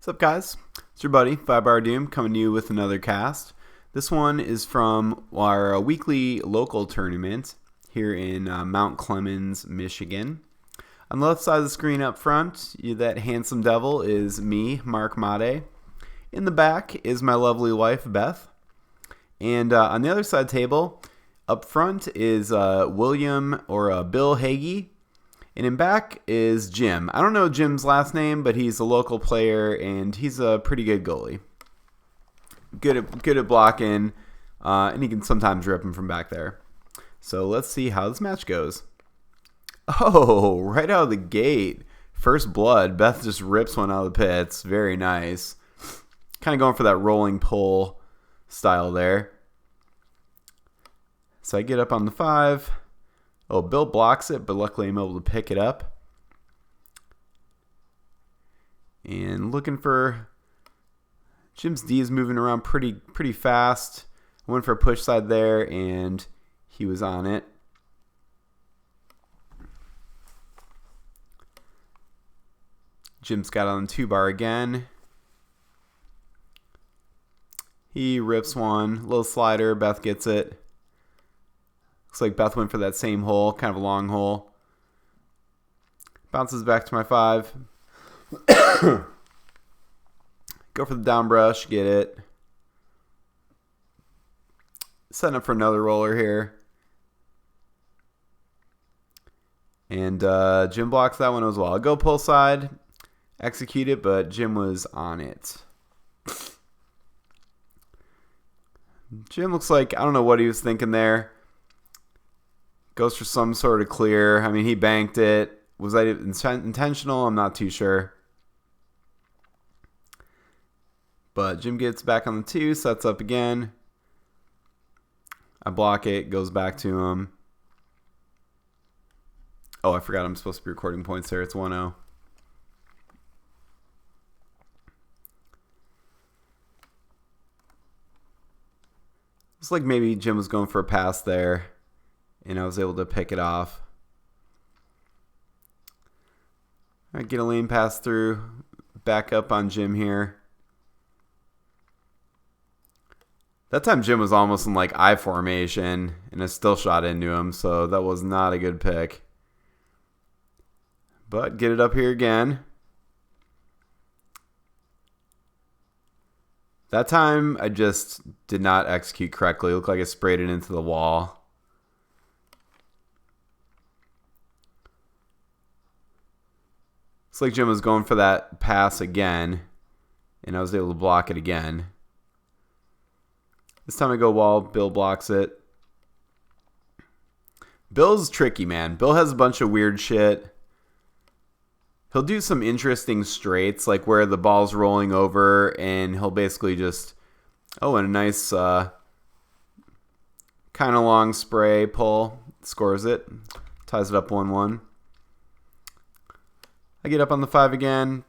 What's up, guys? It's your buddy, 5 Bar Doom, coming to you with another cast. This one is from our weekly local tournament here in Mount Clemens, Michigan. On the left side of the screen up front, that handsome devil is me, Mark Madej. In the back is my lovely wife, Beth. And on the other side of the table, up front is William or Bill Hagey. And in back is Jim. I don't know Jim's last name, but he's a local player, and he's a pretty good goalie. Good at blocking, and he can sometimes rip him from back there. So let's see how this match goes. Oh, right out of the gate. First blood. Beth just rips one out of the pits. Very nice. Kind of going for that rolling pull style there. So I get up on the 5. Oh, Bill blocks it, but luckily I'm able to pick it up. And looking for... Jim's D is moving around pretty fast. I went for a push side there, and he was on it. Jim's got on 2-bar again. He rips one. Little slider. Beth gets it. Looks like Beth went for that same hole, kind of a long hole. Bounces back to my 5. Go for the down brush, get it. Setting up for another roller here. And Jim blocks that one as well. I'll go pull side, execute it, but Jim was on it. Jim looks like, I don't know what he was thinking there. Goes for some sort of clear. I mean, he banked it. Was that intentional? I'm not too sure. But Jim gets back on the 2, sets up again. I block it, goes back to him. Oh, I forgot I'm supposed to be recording points there. It's 1-0. Looks like maybe Jim was going for a pass there, and I was able to pick it off. All right, get a lane pass through. Back up on Jim here. That time Jim was almost in like I formation, and I still shot into him, so that was not a good pick. But get it up here again. That time I just did not execute correctly. It looked like I sprayed it into the wall. Looks like Jim was going for that pass again, and I was able to block it again. This time I go wall, Bill blocks it. Bill's tricky, man. Bill has a bunch of weird shit. He'll do some interesting straights, like where the ball's rolling over, and he'll basically just, and a nice kind of long spray pull, scores it, ties it up 1-1. I get up on the 5 again.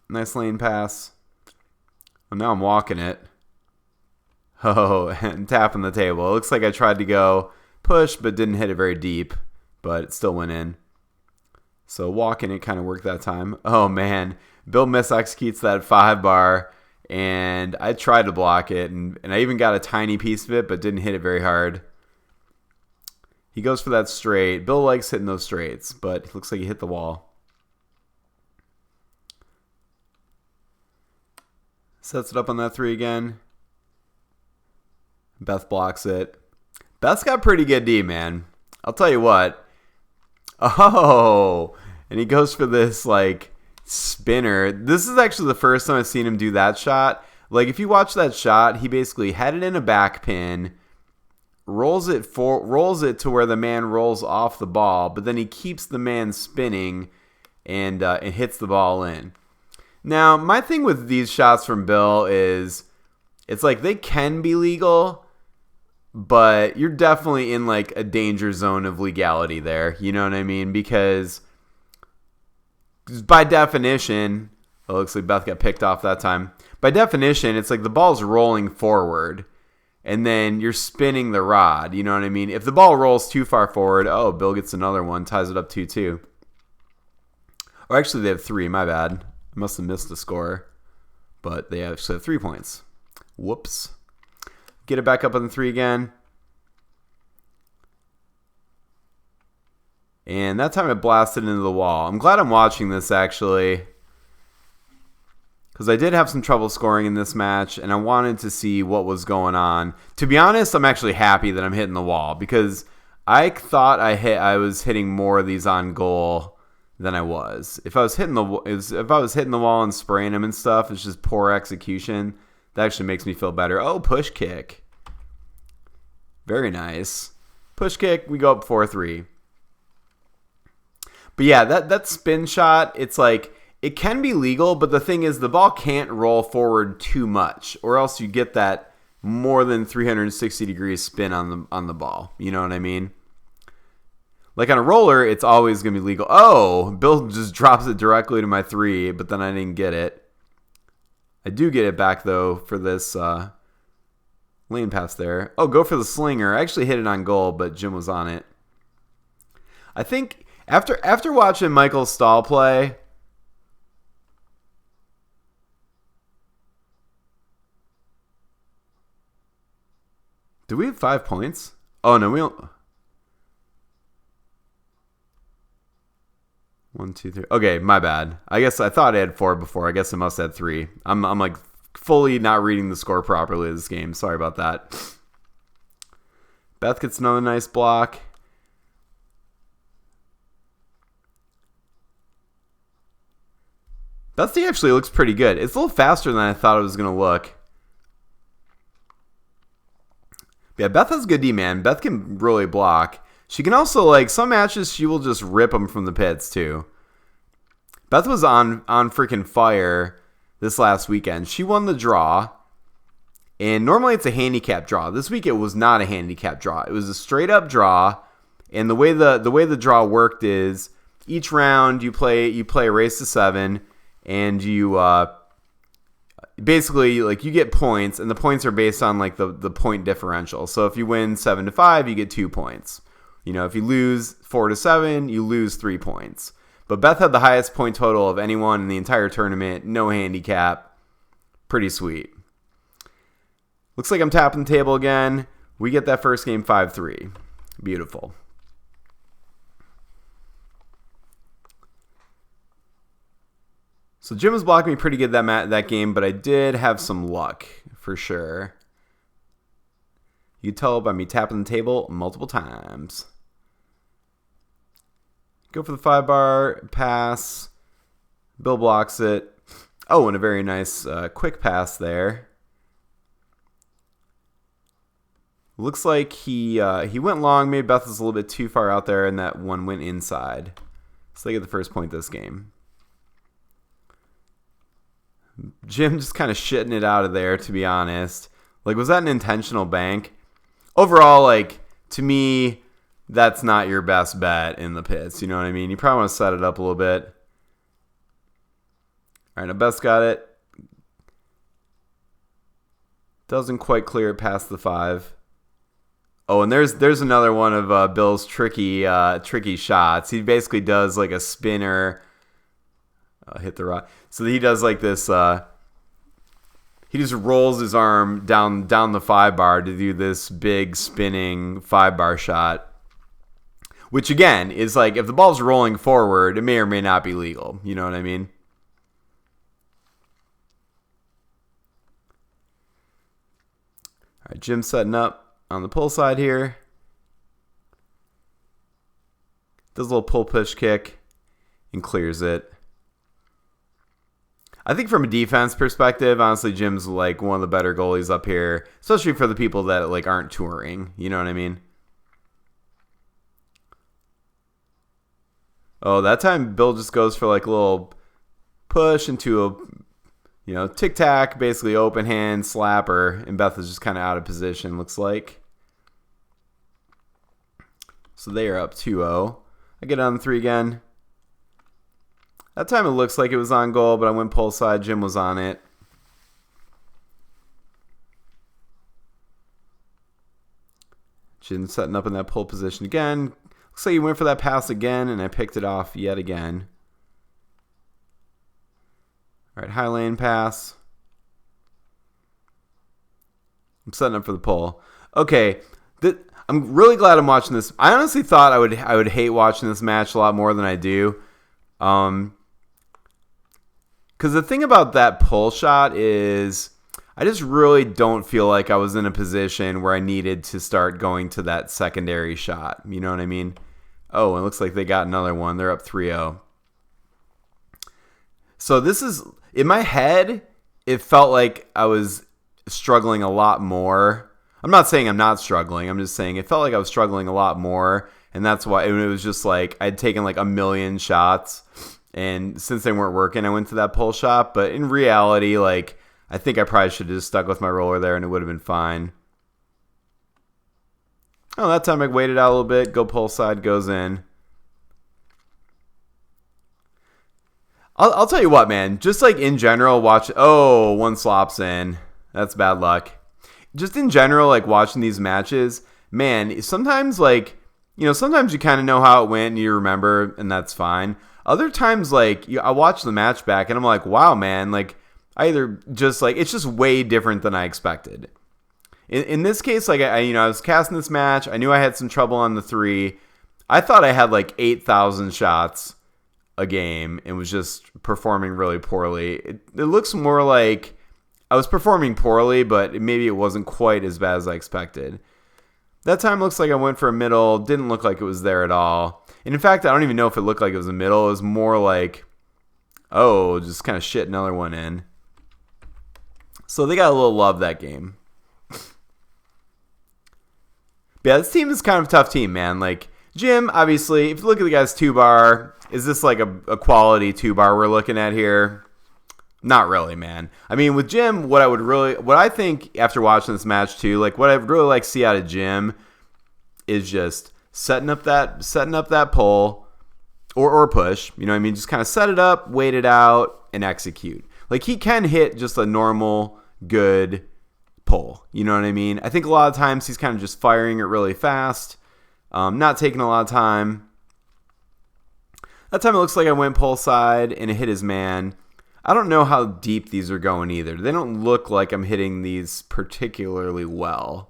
Nice lane pass. Well, now I'm walking it. Oh, and tapping the table. It looks like I tried to go push, but didn't hit it very deep, but it still went in. So walking it kind of worked that time. Oh, man. Bill mis-executes that 5-bar, and I tried to block it, and I even got a tiny piece of it, but didn't hit it very hard. He goes for that straight. Bill likes hitting those straights, but it looks like he hit the wall. Sets it up on that 3 again. Beth blocks it. Beth's got pretty good D, man. I'll tell you what. Oh, and he goes for this, like, spinner. This is actually the first time I've seen him do that shot. Like, if you watch that shot, he basically had it in a back pin, rolls it to where the man rolls off the ball, but then he keeps the man spinning and hits the ball in. Now, my thing with these shots from Bill is it's like they can be legal, but you're definitely in like a danger zone of legality there. You know what I mean? Because by definition, it looks like Beth got picked off that time. By definition, it's like the ball's rolling forward, and then you're spinning the rod. You know what I mean? If the ball rolls too far forward, Bill gets another one, ties it up 2-2. Or actually, they have 3. My bad. I must have missed a score. but they actually have 3 points. Whoops. Get it back up on the 3 again. And that time it blasted into the wall. I'm glad I'm watching this, actually, because I did have some trouble scoring in this match, and I wanted to see what was going on. To be honest, I'm actually happy that I'm hitting the wall, because I thought I was hitting more of these on goal than I was. If I was hitting the wall and spraying them and stuff, it's just poor execution. That actually makes me feel better. Oh, push kick. Very nice. Push kick, we go up 4-3. But yeah, that spin shot, it's like, it can be legal, but the thing is the ball can't roll forward too much, or else you get that more than 360 degrees spin on the ball. You know what I mean? Like on a roller, it's always going to be legal. Oh, Bill just drops it directly to my 3, but then I didn't get it. I do get it back, though, for this lane pass there. Oh, go for the slinger. I actually hit it on goal, but Jim was on it. I think after watching Michael Stahl play, do we have 5 points? Oh, no, we don't. 1, 2, 3. Okay, my bad. I guess I thought I had 4 before. I guess I must have 3. I'm like fully not reading the score properly this game. Sorry about that. Beth gets another nice block. Beth actually looks pretty good. It's a little faster than I thought it was going to look. Yeah, Beth has good D, man. Beth can really block. She can also, like, some matches, she will just rip them from the pits, too. Beth was on freaking fire this last weekend. She won the draw, and normally it's a handicap draw. This week it was not a handicap draw. It was a straight-up draw, and the way the draw worked is each round you play a race to 7, and you basically, like, you get points, and the points are based on, like, the point differential. So if you win 7-5, you get 2 points. You know, if you lose 4-7, you lose 3 points. But Beth had the highest point total of anyone in the entire tournament. No handicap. Pretty sweet. Looks like I'm tapping the table again. We get that first game 5-3. Beautiful. So Jim was blocking me pretty good that game, but I did have some luck for sure. You can tell by me tapping the table multiple times. Go for the 5-bar pass. Bill blocks it. Oh, and a very nice quick pass there. Looks like he went long. Maybe Beth was a little bit too far out there, and that one went inside. So they get the first point this game. Jim just kind of shitting it out of there, to be honest. Like, was that an intentional bank? Overall, like, to me, that's not your best bet in the pits. You know what I mean? You probably want to set it up a little bit. All right, now Beth's got it. Doesn't quite clear it past the 5. Oh, and there's another one of Bill's tricky shots. He basically does like a spinner. Hit the rock. So he does like this. He just rolls his arm down the 5-bar to do this big spinning 5-bar shot. Which, again, is like, if the ball's rolling forward, it may or may not be legal. You know what I mean? All right, Jim's setting up on the pull side here. Does a little pull push kick and clears it. I think from a defense perspective, honestly, Jim's like one of the better goalies up here, especially for the people that like aren't touring. You know what I mean? Oh, that time Bill just goes for like a little push into a, tic-tac, basically open hand slapper, and Beth is just kind of out of position, looks like. So they are up 2-0. I get on the 3 again. That time it looks like it was on goal, but I went pull side. Jim was on it. Jim setting up in that pull position again. Looks like he went for that pass again, and I picked it off yet again. All right, high lane pass. I'm setting up for the poll. Okay, I'm really glad I'm watching this. I honestly thought I would hate watching this match a lot more than I do. Because the thing about that pull shot is I just really don't feel like I was in a position where I needed to start going to that secondary shot. You know what I mean? Oh, it looks like they got another one. They're up 3-0. So this is, in my head, it felt like I was struggling a lot more. I'm not saying I'm not struggling. I'm just saying it felt like I was struggling a lot more. And that's why it was just like I'd taken like a million shots. And since they weren't working, I went to that pull shot. But in reality, like, I think I probably should have just stuck with my roller there and it would have been fine. Oh, that time I waited out a little bit. Go pull side, goes in. I'll tell you what, man. Just like in general, watch. Oh, one slops in. That's bad luck. Just in general, like watching these matches, man, sometimes like, sometimes you kind of know how it went and you remember, and that's fine. Other times, like, I watch the match back and I'm like, wow, man, like, I either just like, it's just way different than I expected. In this case, like, I was casting this match. I knew I had some trouble on the 3. I thought I had like 8,000 shots a game and was just performing really poorly. It looks more like I was performing poorly, but maybe it wasn't quite as bad as I expected. That time looks like I went for a middle. Didn't look like it was there at all. And in fact, I don't even know if it looked like it was a middle. It was more like, oh, just kind of shit another one in. So they got a little love that game. But yeah, this team is kind of a tough team, man. Like, Jim, obviously, if you look at the guy's 2-bar, is this like a quality 2-bar we're looking at here? Not really, man. I mean, with Jim, what I think after watching this match too, like what I'd really like to see out of Jim is just setting up that pull or push. You know what I mean? Just kind of set it up, wait it out, and execute. Like he can hit just a normal, good pull. You know what I mean? I think a lot of times he's kind of just firing it really fast, not taking a lot of time. That time it looks like I went pull side and it hit his man. I don't know how deep these are going either. They don't look like I'm hitting these particularly well.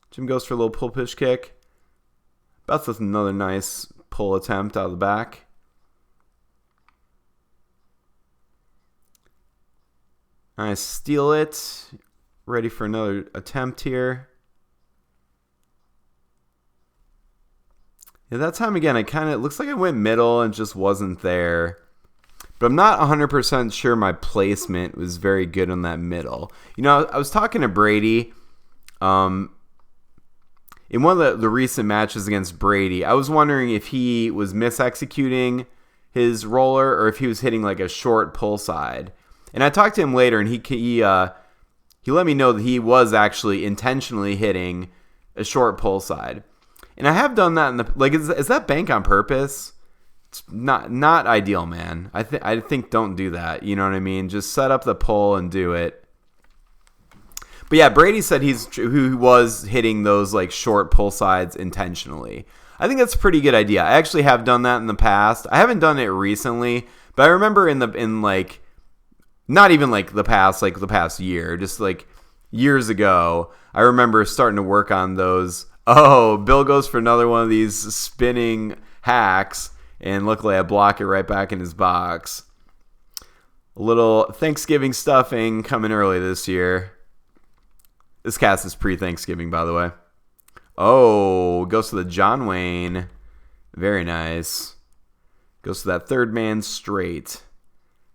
Jim goes for a little pull push kick. Beth with another nice pull attempt out of the back. I steal it. Ready for another attempt here. Yeah, that time again, it looks like I went middle and just wasn't there. But I'm not 100% sure my placement was very good on that middle. I was talking to Brady in one of the recent matches against Brady. I was wondering if he was misexecuting his roller or if he was hitting like a short pull side. And I talked to him later, and he let me know that he was actually intentionally hitting a short pull side. And I have done that is that bank on purpose? It's not ideal, man. I think don't do that. You know what I mean? Just set up the pull and do it. But yeah, Brady said he was hitting those like short pull sides intentionally. I think that's a pretty good idea. I actually have done that in the past. I haven't done it recently, but I remember in like not even like the past year, just like years ago, I remember starting to work on those. Oh, Bill goes for another one of these spinning hacks, and luckily I block it right back in his box. A little Thanksgiving stuffing coming early this year. This cast is pre-Thanksgiving, by the way. Oh, goes to the John Wayne. Very nice. Goes to that third man straight.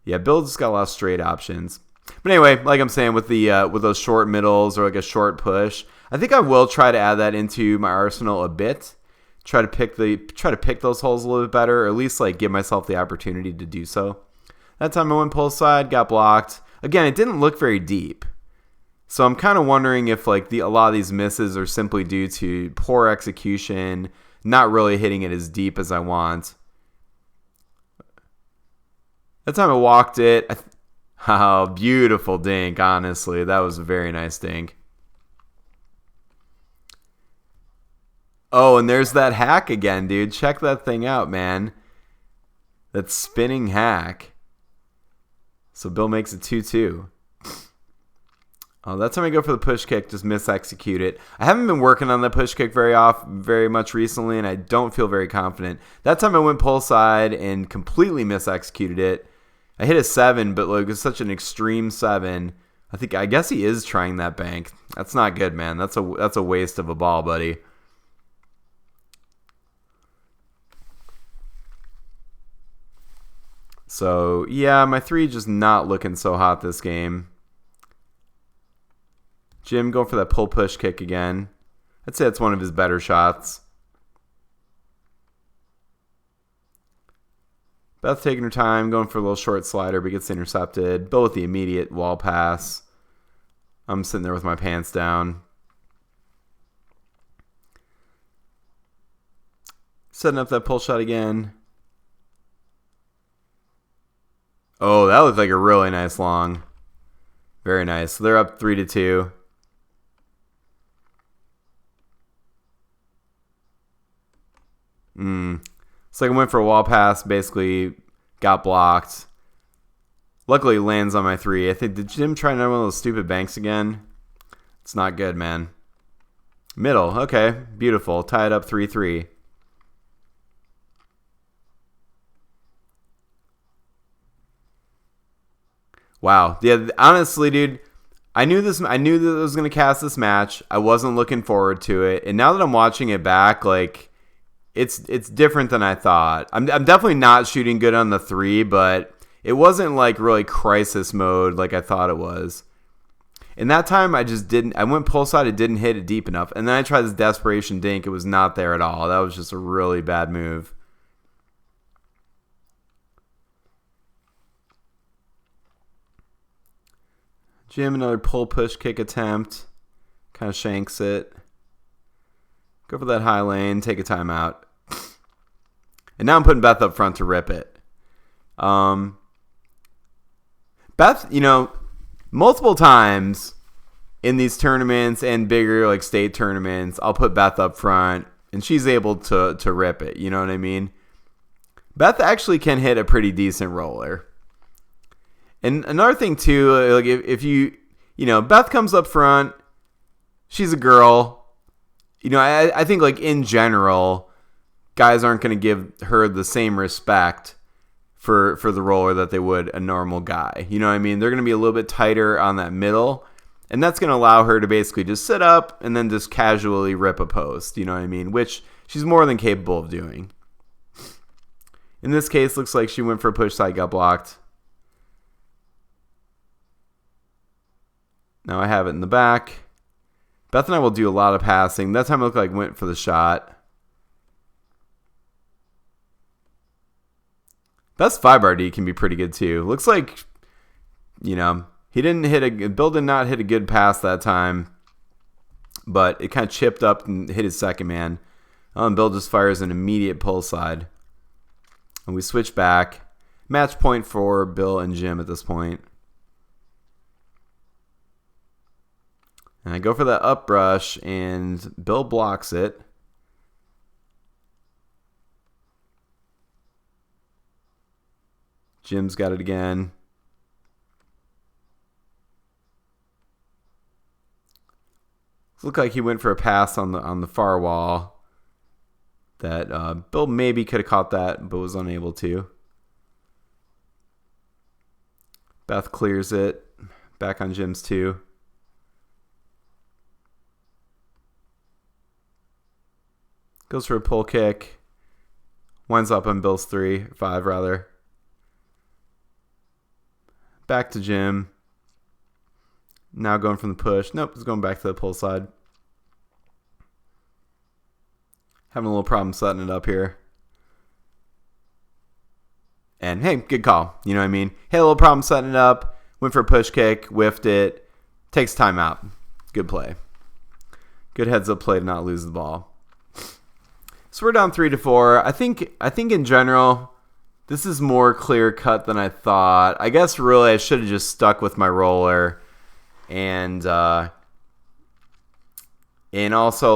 Yeah, Bill just got a lot of straight options. But anyway, like I'm saying, with those short middles or like a short push, I think I will try to add that into my arsenal a bit. Try to pick those holes a little bit better, or at least like give myself the opportunity to do so. That time I went pull side, got blocked. Again, it didn't look very deep. So I'm kind of wondering if like a lot of these misses are simply due to poor execution, not really hitting it as deep as I want. That time I walked it. Oh, beautiful dink, honestly. That was a very nice dink. Oh, and there's that hack again, dude. Check that thing out, man. That spinning hack. So Bill makes it 2-2. Oh, that time I go for the push kick, just misexecute it. I haven't been working on the push kick very much recently, and I don't feel very confident. That time I went pull side and completely misexecuted it. I hit a 7, but like it's such an extreme 7. I guess he is trying that bank. That's not good, man. That's a waste of a ball, buddy. So yeah, my 3 just not looking so hot this game. Jim going for that pull push kick again. I'd say that's one of his better shots. Beth taking her time, going for a little short slider, but gets intercepted. Bill with the immediate wall pass. I'm sitting there with my pants down. Setting up that pull shot again. Oh, that looked like a really nice long. Very nice. So they're up 3-2. It's like I went for a wall pass, basically got blocked. Luckily, it lands on my 3. I think, did Jim try another one of those stupid banks again? It's not good, man. Middle, okay, beautiful. Tied up 3-3. Wow. Yeah, honestly, dude, I knew that I was gonna cast this match. I wasn't looking forward to it, and now that I'm watching it back, like. It's different than I thought. I'm definitely not shooting good on the 3, but it wasn't like really crisis mode like I thought it was. And that time I just didn't. I went pull side, it didn't hit it deep enough, and then I tried this desperation dink. It was not there at all. That was just a really bad move. Jim, another pull push kick attempt. Kind of shanks it. Go for that high lane, take a timeout. And now I'm putting Beth up front to rip it. Beth, multiple times in these tournaments and bigger like state tournaments, I'll put Beth up front and she's able to rip it. You know what I mean? Beth actually can hit a pretty decent roller. And another thing too, like if Beth comes up front, she's a girl. I think like in general, guys aren't going to give her the same respect for the roller that they would a normal guy. You know what I mean? They're going to be a little bit tighter on that middle, and that's going to allow her to basically just sit up and then just casually rip a post. You know what I mean? Which she's more than capable of doing. In this case, looks like she went for a push side, got blocked. Now I have it in the back. Beth and I will do a lot of passing. That time it looked like went for the shot. Beth's 5RD can be pretty good too. Looks like, Bill did not hit a good pass that time, but it kind of chipped up and hit his second man. And Bill just fires an immediate pull side. And we switch back. Match point for Bill and Jim at this point. And I go for that up brush, and Bill blocks it. Jim's got it again. Looked like he went for a pass on the far wall. That Bill maybe could have caught that, but was unable to. Beth clears it. Back on Jim's 2. Goes for a pull kick. Winds up on Bill's 5 rather. Back to Jim. Now going from the push. Nope, he's going back to the pull side. Having a little problem setting it up here. And hey, good call. You know what I mean? Had a little problem setting it up. Went for a push kick. Whiffed it. Takes time out. Good play. Good heads up play to not lose the ball. So we're down 3-4. I think in general, this is more clear cut than I thought. I guess really I should have just stuck with my roller, and also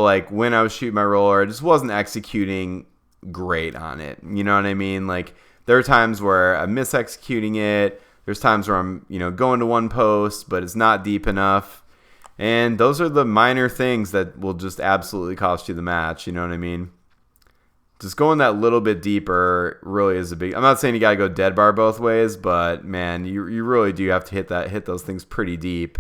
like when I was shooting my roller, I just wasn't executing great on it. You know what I mean? Like there are times where I'm misexecuting it. There's times where I'm going to one post, but it's not deep enough. And those are the minor things that will just absolutely cost you the match. You know what I mean? Just going that little bit deeper really is a big. I'm not saying you got to go dead bar both ways, but man, you really do have to hit those things pretty deep.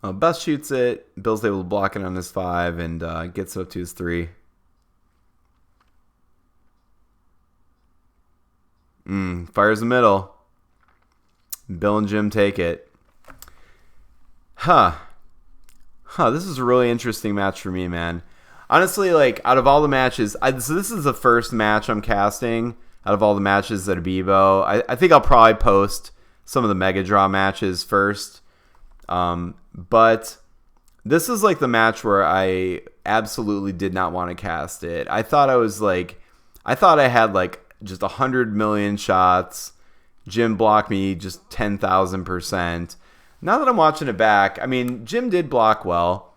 Beth shoots it. Bill's able to block it on his 5 and gets it up to his 3. Fires the middle. Bill and Jim take it. This is a really interesting match for me, man. Honestly, like, out of all the matches, so this is the first match I'm casting out of all the matches at Abibo. I think I'll probably post some of the Mega Draw matches first. But this is like the match where I absolutely did not want to cast it. I thought I had like just 100 million shots. Jim blocked me just 10,000%. Now that I'm watching it back, I mean, Jim did block well,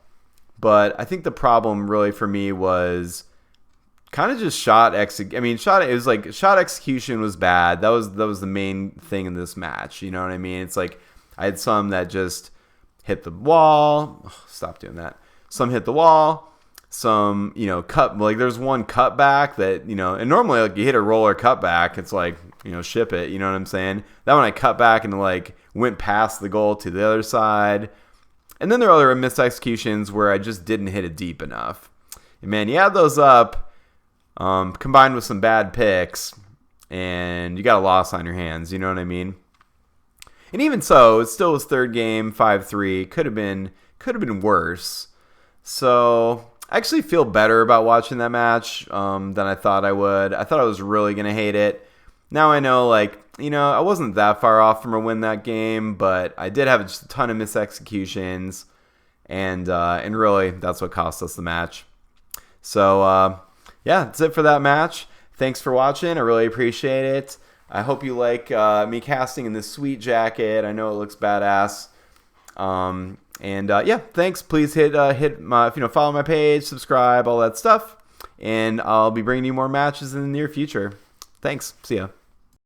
but I think the problem really for me was kind of just shot execution was bad. That was the main thing in this match. You know what I mean? It's like I had some that just hit the wall. Stop doing that. Some hit the wall. Some, there's one cutback that, and normally like you hit a roller cutback, it's like, ship it. You know what I'm saying? That one I cut back and like went past the goal to the other side. And then there are other missed executions where I just didn't hit it deep enough. And man, you add those up, combined with some bad picks, and you got a loss on your hands. You know what I mean? And even so, it still was third game, 5-3. Could have been worse. So I actually feel better about watching that match than I thought I would. I thought I was really gonna hate it. Now I know, I wasn't that far off from a win that game, but I did have just a ton of missed executions, and really that's what cost us the match. So yeah, that's it for that match. Thanks for watching. I really appreciate it. I hope you like me casting in this sweet jacket. I know it looks badass. Yeah, thanks. Please hit follow my page, subscribe, all that stuff, and I'll be bringing you more matches in the near future. Thanks. See ya.